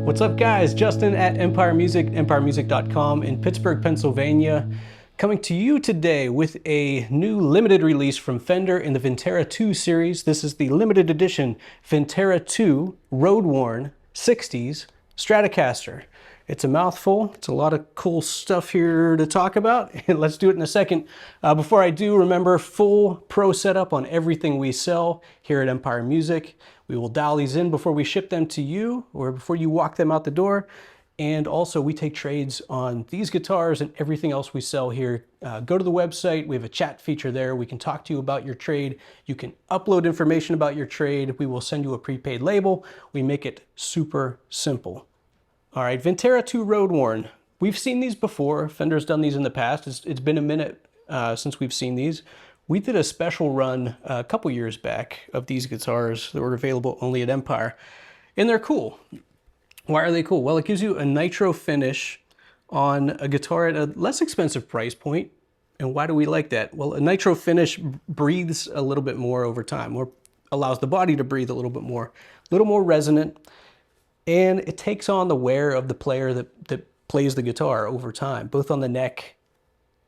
What's up guys, Justin at Empire Music, empiremusic.com in Pittsburgh, Pennsylvania, coming to you today with a new limited release from Fender in the Vintera II series. This is the limited edition Vintera II Road Worn 60s Stratocaster. It's a mouthful. It's a lot of cool stuff here to talk about, and let's do it in a second. Before I do, remember, full pro setup on everything we sell here at Empire Music. We will dial these in before we ship them to you or before you walk them out the door. And also we take trades on these guitars and everything else we sell here. Go to the website. We have a chat feature there. We can talk to you about your trade. You can upload information about your trade. We will send you a prepaid label. We make it super simple. All right, Vintera II Road Worn. We've seen these before. Fender's done these in the past. It's been a minute since we've seen these. We did a special run a couple years back of these guitars that were available only at Empire, and they're cool. Why are they cool? Well, it gives you a nitro finish on a guitar at a less expensive price point. And why do we like that? Well, a nitro finish breathes a little bit more over time, or allows the body to breathe a little more resonant, and it takes on the wear of the player that plays the guitar over time, both on the neck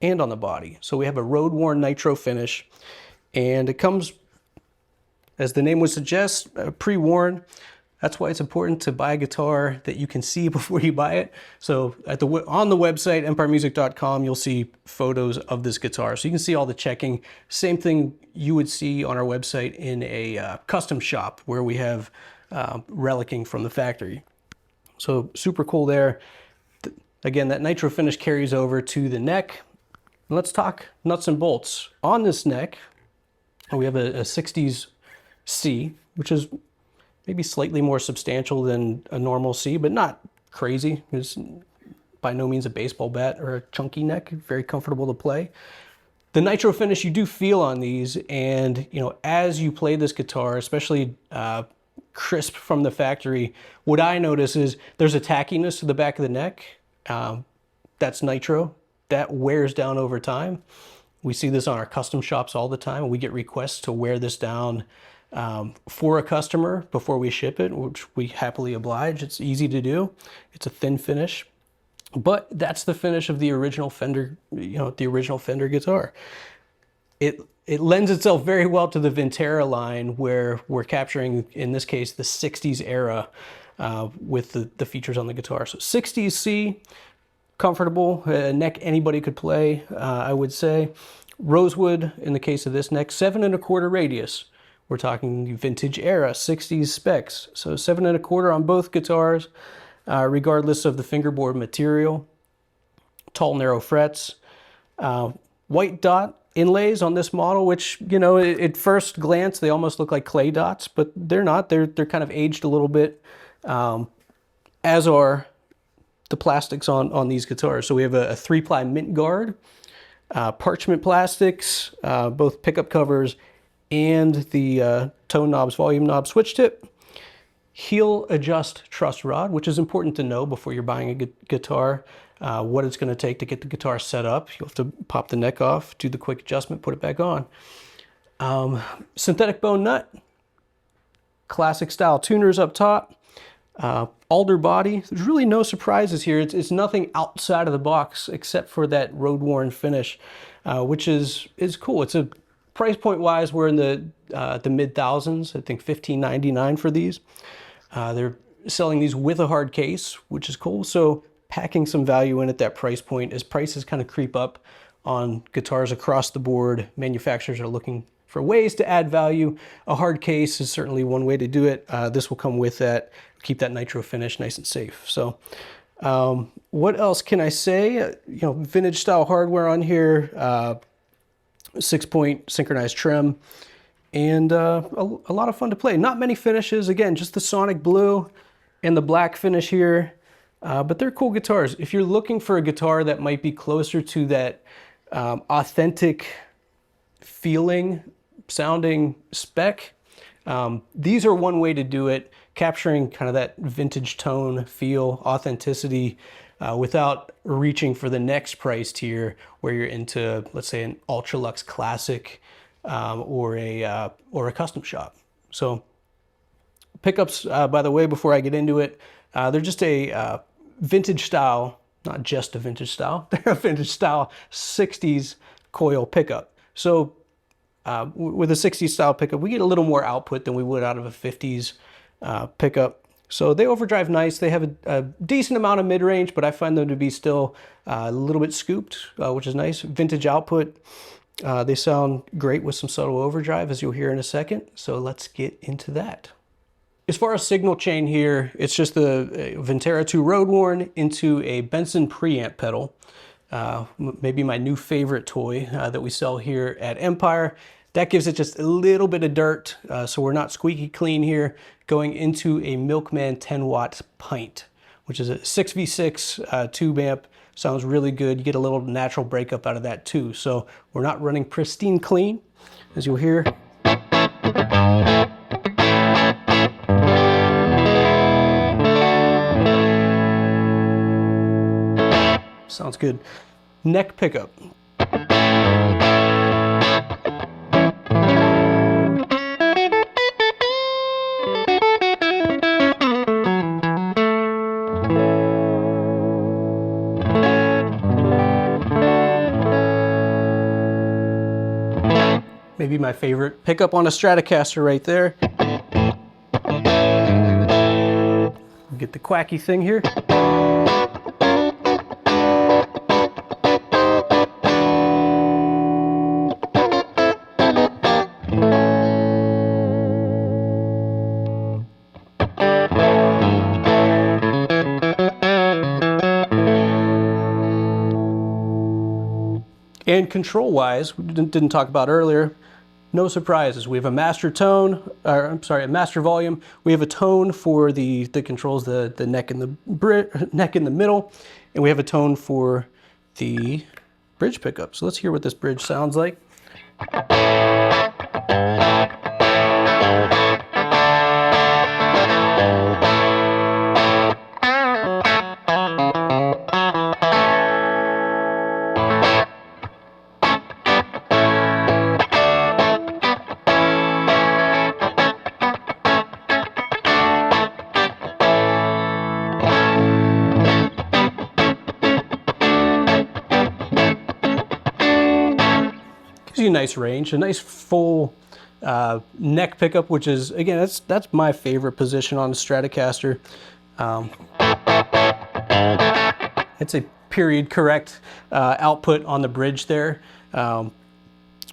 and on the body. So we have a road worn nitro finish, and it comes, as the name would suggest, pre-worn. That's why it's important to buy a guitar that you can see before you buy it. So on the website, empiremusic.com, you'll see photos of this guitar. So you can see all the checking. Same thing you would see on our website in a custom shop where we have relicking from the factory. So super cool there. Again, that nitro finish carries over to the neck. Let's talk nuts and bolts. On this neck, we have a 60's C, which is maybe slightly more substantial than a normal C, but not crazy. It's by no means a baseball bat or a chunky neck, very comfortable to play. The nitro finish you do feel on these, and as you play this guitar, especially crisp from the factory, what I notice is there's a tackiness to the back of the neck. That's nitro. That wears down over time. We see this on our custom shops all the time. We get requests to wear this down for a customer before we ship it, which we happily oblige. It's easy to do. It's a thin finish, but that's the finish of the original Fender, the original Fender guitar. It lends itself very well to the Vintera line, where we're capturing, in this case, the 60s era with the features on the guitar. So 60s C, comfortable, neck anybody could play, I would say. Rosewood, in the case of this neck, 7 1/4 radius. We're talking vintage era, 60s specs. So 7 1/4 on both guitars, regardless of the fingerboard material. Tall, narrow frets. White dot inlays on this model, which, at first glance, they almost look like clay dots, but they're not. They're kind of aged a little bit, as are the plastics on these guitars. So we have a 3-ply mint guard, parchment plastics, both pickup covers, and the tone knobs, volume knob switch tip. Heel adjust truss rod, which is important to know before you're buying a guitar, what it's going to take to get the guitar set up. You'll have to pop the neck off, do the quick adjustment, put it back on. Synthetic bone nut, classic style tuners up top. Alder body. There's really no surprises here. It's nothing outside of the box except for that road worn finish, which is cool. It's a price point wise, we're in the mid thousands. I think $15.99 for these. They're selling these with a hard case, which is cool. So packing some value in at that price point as prices kind of creep up on guitars across the board. Manufacturers are looking for ways to add value. A hard case is certainly one way to do it. This will come with that, keep that nitro finish nice and safe. So what else can I say? Vintage style hardware on here, 6-point synchronized trim, and a lot of fun to play. Not many finishes, again, just the sonic blue and the black finish here, but they're cool guitars. If you're looking for a guitar that might be closer to that authentic feeling, sounding spec, these are one way to do it, capturing kind of that vintage tone, feel, authenticity, without reaching for the next price tier where you're into, let's say, an Ultra Luxe Classic or a custom shop. So pickups, by the way, before I get into it, they're just a vintage style, not just a vintage style, they're a vintage style 60s coil pickup. So with a 60s style pickup, we get a little more output than we would out of a 50s pickup. So they overdrive nice. They have a decent amount of mid-range, but I find them to be still a little bit scooped, which is nice. Vintage output. They sound great with some subtle overdrive, as you'll hear in a second. So let's get into that. As far as signal chain here, it's just the Vintera II Road Worn into a Benson preamp pedal. Maybe my new favorite toy that we sell here at Empire. That gives it just a little bit of dirt, so we're not squeaky clean here. Going into a Milkman 10-watt pint, which is a 6v6 tube amp. Sounds really good. You get a little natural breakup out of that too. So we're not running pristine clean, as you'll hear. Sounds good. Neck pickup. Maybe my favorite pickup on a Stratocaster right there. Get the quacky thing here. And control-wise, we didn't talk about earlier, no surprises. We have a master tone, or I'm sorry, a master volume. We have a tone for the controls, the neck and the neck in the middle, and we have a tone for the bridge pickup. So let's hear what this bridge sounds like. Gives you a nice range, a nice full neck pickup, which is, again, that's my favorite position on the Stratocaster. It's a period correct output on the bridge there,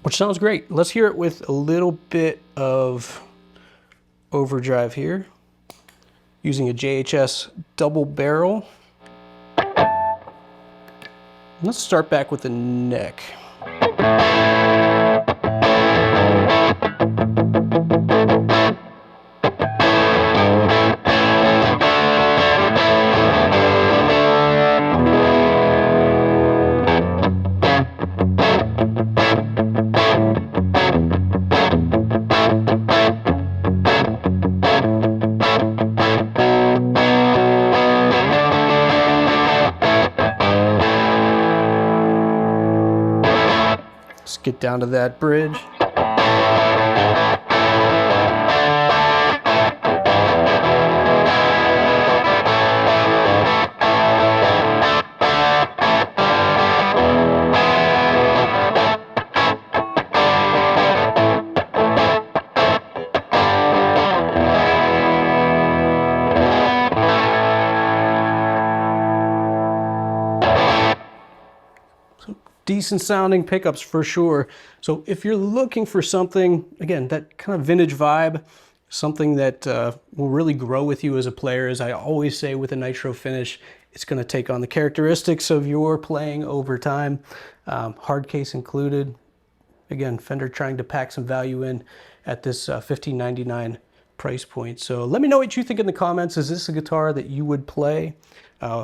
which sounds great. Let's hear it with a little bit of overdrive here, using a JHS double barrel. Let's start back with the neck. Let's get down to that bridge. decent sounding pickups for sure. So if you're looking for something, again, that kind of vintage vibe, something that will really grow with you as a player, as I always say with a nitro finish, it's going to take on the characteristics of your playing over time. Hard case included. Again, Fender trying to pack some value in at this $15.99 price point. So let me know what you think in the comments. Is this a guitar that you would play?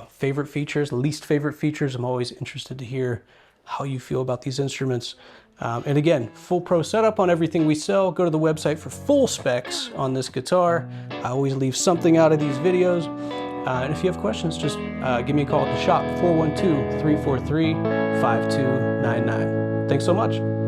Favorite features, least favorite features? I'm always interested to hear how you feel about these instruments. And again, full pro setup on everything we sell. Go to the website for full specs on this guitar. I always leave something out of these videos. And if you have questions, just give me a call at the shop, 412-343-5299. Thanks so much.